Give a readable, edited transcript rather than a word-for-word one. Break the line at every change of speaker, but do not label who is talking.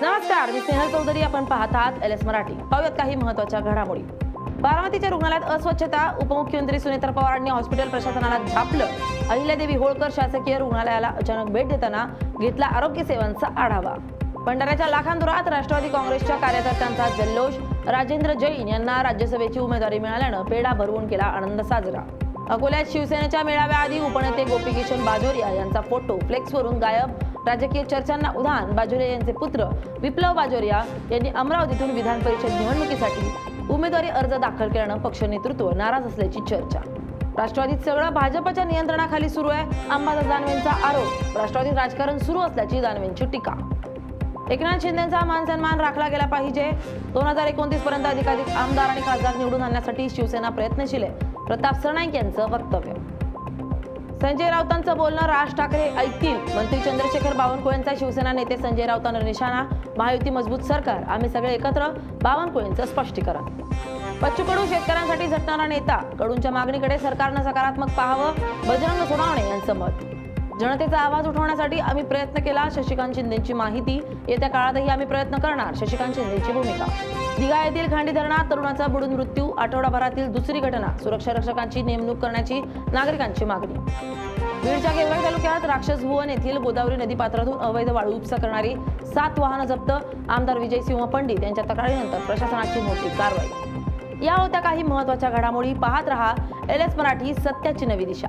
नमस्कार, मी स्नेहल चौधरी. आपण पाहत आहात LS मराठी. पाहूयात काही महत्त्वाच्या घडामोडी. बारामतीच्या रुग्णालयात अस्वच्छता. उपमुख्यमंत्री सुनेत्र पवारांनी हॉस्पिटल प्रशासनाला झापलं. अहिल्यादेवी होळकर शासकीय रुग्णालयाला अचानक भेट देताना घेतला आरोग्य सेवांचा आढावा. भंडाऱ्याच्या लाखांदुरात राष्ट्रवादी काँग्रेसच्या कार्यकर्त्यांचा जल्लोष. राजेंद्र जैन यांना राज्यसभेची उमेदवारी मिळाल्यानं पेढा भरवून केला आनंद साजरा. अकोल्यात शिवसेनेच्या मेळाव्याआधी उपनेते गोपीकिशन बाजोरिया यांचा फोटो फ्लेक्सवरून गायब. राजकीय चर्चांना उधाण. बाजोरिया यांचे पुत्र विप्लव बाजोरिया यांनी अमरावतीतून विधान परिषद निवडणुकीसाठी उमेदवारी अर्ज दाखल केल्यानं पक्ष नेतृत्व नाराज असल्याची चर्चा. राष्ट्रवादीत सगळं भाजपच्या नियंत्रणाखाली सुरू आहे. अंबादास दानवेंचा आरोप. राष्ट्रवादीत राजकारण सुरू असल्याची दानवेंची टीका. एकनाथ शिंदेंचा मानसन्मान राखला गेला पाहिजे. 2029 पर्यंत अधिकाधिक आमदार आणि खासदार निवडून आणण्यासाठी शिवसेना प्रयत्नशील आहे. प्रताप सरनाईक यांचं वक्तव्य. संजय राऊतांचं बोलणं राज ठाकरे ऐकतील. मंत्री चंद्रशेखर बावनकुळेंचा शिवसेना नेते संजय राऊतांवर निशाणा. महायुती मजबूत सरकार, आम्ही सगळे एकत्र. बावनकुळेंचं स्पष्टीकरण. बच्चू कडू शेतकऱ्यांसाठी झटणारा नेता. कडूंच्या मागणीकडे सरकारनं सकारात्मक पाहावं. बजरंग सोनवणे यांचं मत. जनतेचा आवाज उठवण्यासाठी आम्ही प्रयत्न केला. शशिकांत शिंदेंची माहिती. येत्या काळातही आम्ही प्रयत्न करणार. शशिकांत शिंदेंची भूमिका. दिघा येथील खांडी धरणात तरुणाचा बुडून मृत्यू. आठवडाभरातील दुसरी घटना. सुरक्षा रक्षकांची नेमणूक करण्याची नागरिकांची मागणी. बीडच्या गेवराई तालुक्यात राक्षस भुवन येथील गोदावरी नदीपात्रातून अवैध वाळू उपसा करणारी 7 वाहनं जप्त. आमदार विजयसिंह पंडित यांच्या तक्रारीनंतर प्रशासनाची मोठी कारवाई. या होत्या काही महत्त्वाच्या घडामोडी. पाहत रहा LS मराठी, सत्याची नवी दिशा.